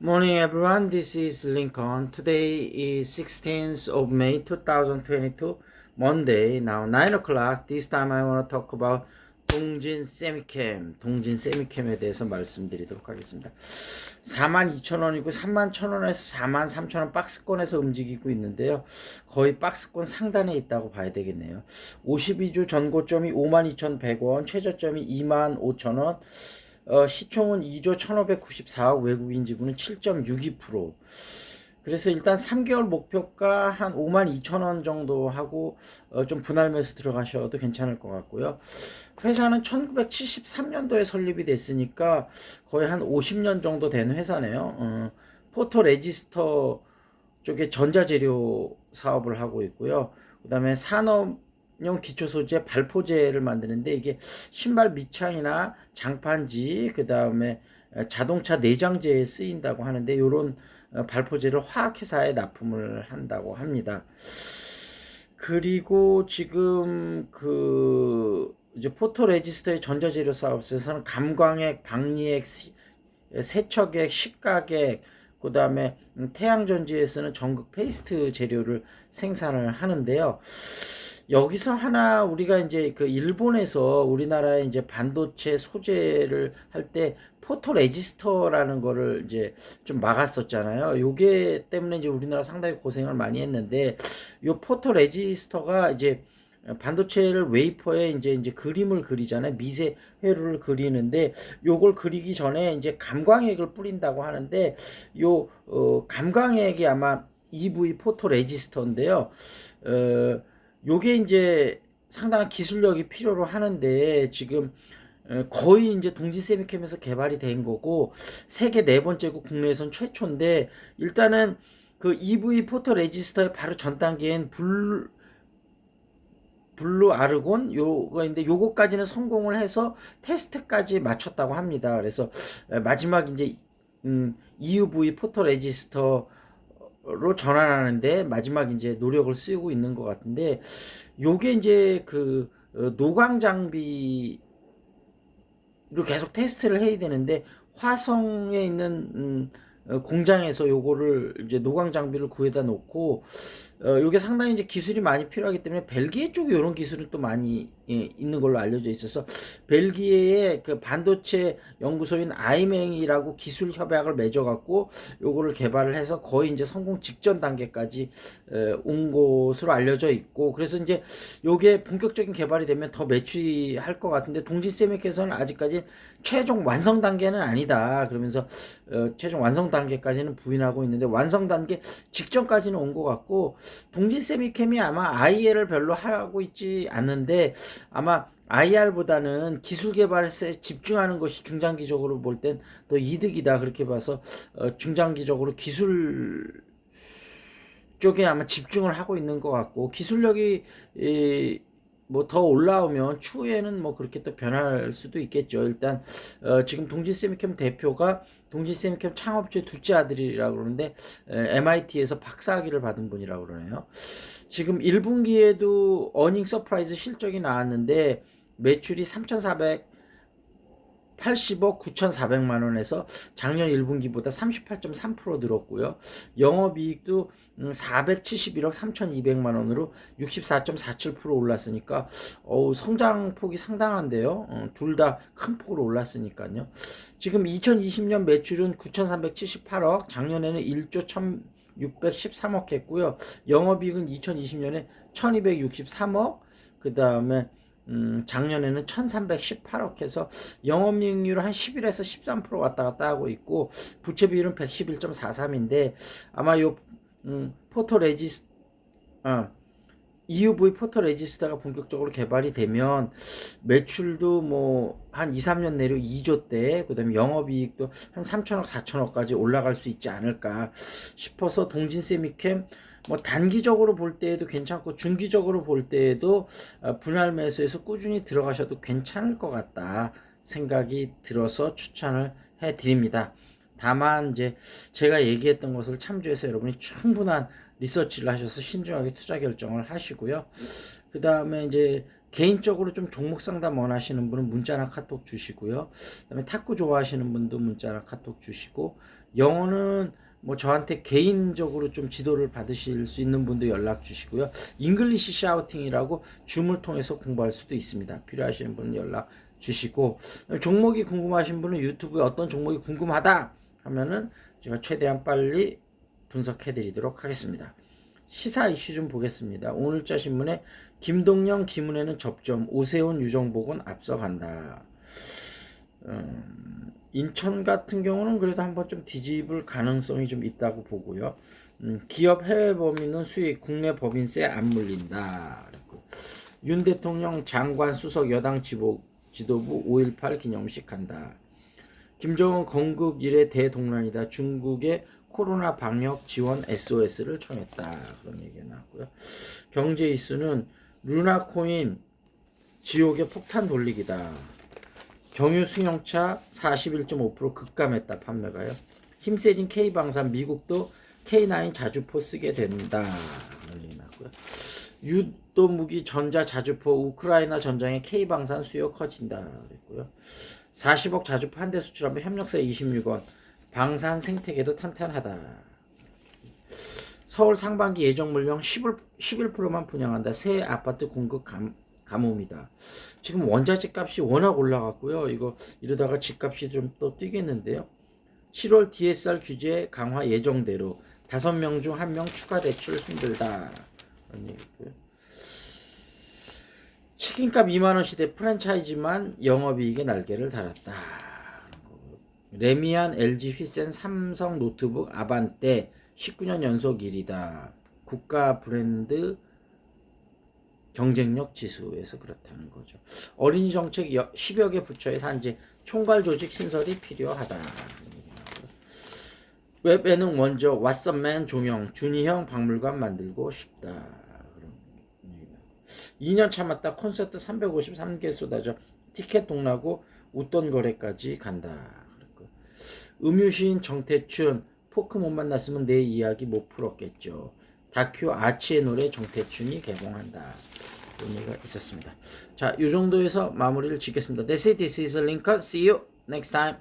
Morning everyone, this is Lincoln. Today is 16th of May 2022, Monday, now 9 o'clock. This time I want to talk about 동진 세미캠, 동진 세미캠에 대해서 말씀드리도록 하겠습니다. 42,000원이고 31,000원에서 43,000원 박스권에서 움직이고 있는데요. 거의 박스권 상단에 있다고 봐야 되겠네요. 52주 전고점이 52,100원, 최저점이 25,000원, 시총은 2조 1594억, 외국인 지분은 7.62%. 그래서 일단 3개월 목표가 한 52,000원 정도 하고 좀 분할 매수 들어가셔도 괜찮을 것 같고요. 회사는 1973년도에 설립이 됐으니까 거의 한 50년 정도 된 회사네요. 포토 레지스터 쪽에 전자재료 사업을 하고 있고요. 그 다음에 산업용 기초소재 발포제를 만드는데 이게 신발 밑창이나 장판지, 그 다음에 자동차 내장재에 쓰인다고 하는데 이런 발포제를 화학회사에 납품을 한다고 합니다. 그리고 지금 이제 포토레지스터의 전자재료 사업에서는 감광액, 방리액, 세척액, 식각액, 그 다음에 태양전지에 쓰는 전극 페이스트 재료를 생산을 하는데요. 여기서 하나 우리가 이제 그 일본에서 우리나라의 이제 반도체 소재를 할 때 포토 레지스터라는 거를 이제 좀 막았었잖아요. 요게 때문에 이제 우리나라 상당히 고생을 많이 했는데 요 포토 레지스터가 이제 반도체를 웨이퍼에 이제 그림을 그리잖아요. 미세 회로를 그리는데 요걸 그리기 전에 이제 감광액을 뿌린다고 하는데 요 감광액이 아마 EV 포토 레지스터인데요. 요게 이제 상당한 기술력이 필요로 하는데 지금 거의 이제 동진세미캠에서 개발이 된 거고 세계 네 번째고 국내에선 최초인데 일단은 그 EV 포토 레지스터의 바로 전 단계인 블루 아르곤 요거인데 요거까지는 성공을 해서 테스트까지 마쳤다고 합니다. 그래서 마지막 이제 EUV 포토 레지스터로 전환하는데 마지막 이제 노력을 쓰고 있는 것 같은데 요게 이제 그 노광 장비로 계속 테스트를 해야 되는데 화성에 있는 공장에서 요거를 이제 노광 장비를 구해다 놓고 요게 상당히 이제 기술이 많이 필요하기 때문에 벨기에 쪽에 이런 기술은 또 많이 있는 걸로 알려져 있어서 벨기에의 그 반도체 연구소인 아이맹이라고 기술 협약을 맺어갖고 요거를 개발을 해서 거의 이제 성공 직전 단계까지 온 것으로 알려져 있고 그래서 이제 요게 본격적인 개발이 되면 더 매출이 할 것 같은데 동진세미께서는 아직까지 최종 완성 단계는 아니다 그러면서 최종 완성 단계까지는 부인하고 있는데 완성 단계 직전까지는 온 것 같고 동진세미캠이 아마 IR을 별로 하고 있지 않는데 아마 IR보다는 기술 개발에 집중하는 것이 중장기적으로 볼 땐 더 이득이다 그렇게 봐서 중장기적으로 기술 쪽에 아마 집중을 하고 있는 것 같고 기술력이 뭐 더 올라오면 추후에는 뭐 그렇게 또 변할 수도 있겠죠. 일단 지금 동진세미캠 대표가 동진세미캠 창업주의 둘째 아들이라고 그러는데 MIT에서 박사학위를 받은 분이라고 그러네요. 지금 1분기에도 어닝 서프라이즈 실적이 나왔는데 매출이 3,480억 9,400만 원에서 작년 1분기보다 38.3% 늘었고요. 영업이익도 471억 3,200만 원으로 64.47% 올랐으니까 성장폭이 상당한데요. 둘 다 큰 폭으로 올랐으니까요. 지금 2020년 매출은 9,378억, 작년에는 1조 1,613억 했고요. 영업이익은 2020년에 1,263억, 그 다음에 작년에는 1318억 해서 영업이익률 한 11에서 13% 왔다 갔다 하고 있고 부채 비율은 111.43인데 아마 요 포토 레지스 EUV 포토 레지스터가 본격적으로 개발이 되면 매출도 뭐 한 2, 3년 내로 2조대 그다음에 영업이익도 한 3천억 4천억까지 올라갈 수 있지 않을까 싶어서 동진세미캠 뭐 단기적으로 볼 때에도 괜찮고 중기적으로 볼 때에도 분할 매수에서 꾸준히 들어가셔도 괜찮을 것 같다 생각이 들어서 추천을 해 드립니다. 다만 이제 제가 얘기했던 것을 참조해서 여러분이 충분한 리서치를 하셔서 신중하게 투자 결정을 하시고요. 그 다음에 이제 개인적으로 좀 종목 상담 원하시는 분은 문자나 카톡 주시고요. 그 다음에 탁구 좋아하시는 분도 문자나 카톡 주시고 영어는 뭐 저한테 개인적으로 좀 지도를 받으실 수 있는 분도 연락 주시고요. 잉글리시 샤우팅이라고 줌을 통해서 공부할 수도 있습니다. 필요하신 분은 연락 주시고, 종목이 궁금하신 분은 유튜브에 어떤 종목이 궁금하다 하면은 제가 최대한 빨리 분석해 드리도록 하겠습니다. 시사 이슈 좀 보겠습니다. 오늘자 신문에 김동영, 김은혜는 접점, 오세훈, 유정복은 앞서간다. 인천 같은 경우는 그래도 한번 좀 뒤집을 가능성이 좀 있다고 보고요. 기업 해외 범위는 수익, 국내 법인세 안 물린다. 윤 대통령 장관 수석 여당 지도부 5.18 기념식 한다. 김정은 건국 이래 대동란이다. 중국의 코로나 방역 지원 SOS를 청했다. 그런 얘기가 나왔고요. 경제 이슈는 루나코인 지옥의 폭탄 돌리기다. 경유 승용차 41.5% 급감했다. 판매가요. 힘세진 K방산 미국도 K9 자주포 쓰게 된다. 그런 얘기 나왔고요. 유도무기 전자 자주포 우크라이나 전장에 K방산 수요 커진다. 그랬고요. 40억 자주포 한 대 수출하면 협력사 26원. 방산 생태계도 탄탄하다. 서울 상반기 예정 물량 11%만 분양한다. 새 아파트 공급 감옥이다. 지금 원자재 값이 워낙 올라갔고요. 이거 이러다가 집값이 좀 또 뛰겠는데요. 7월 DSR 규제 강화 예정대로 5명 중 1명 추가 대출 힘들다. 그런 얘기고요. 치킨값 2만원 시대 프랜차이즈만 영업이익의 날개를 달았다. 레미안, LG, 휘센, 삼성 노트북, 아반떼 19년 연속 1위다. 국가 브랜드 경쟁력 지수에서 그렇다는 거죠. 어린이 정책 10여 개 부처의 산재, 총괄 조직 신설이 필요하다. 웹 예능 먼저 왓썸맨 종영, 준이형 박물관 만들고 싶다. 2년 참았다. 콘서트 353개 쏟아져 티켓 동나고 웃돈 거래까지 간다. 음유시인 정태춘 포크 못 만났으면 내 이야기 못 풀었겠죠. 다큐 아치의 노래 정태춘이 개봉한다. 이런 얘기가 있었습니다. 자, 이 정도에서 마무리를 짓겠습니다. That's it. This is Lincoln. See you next time.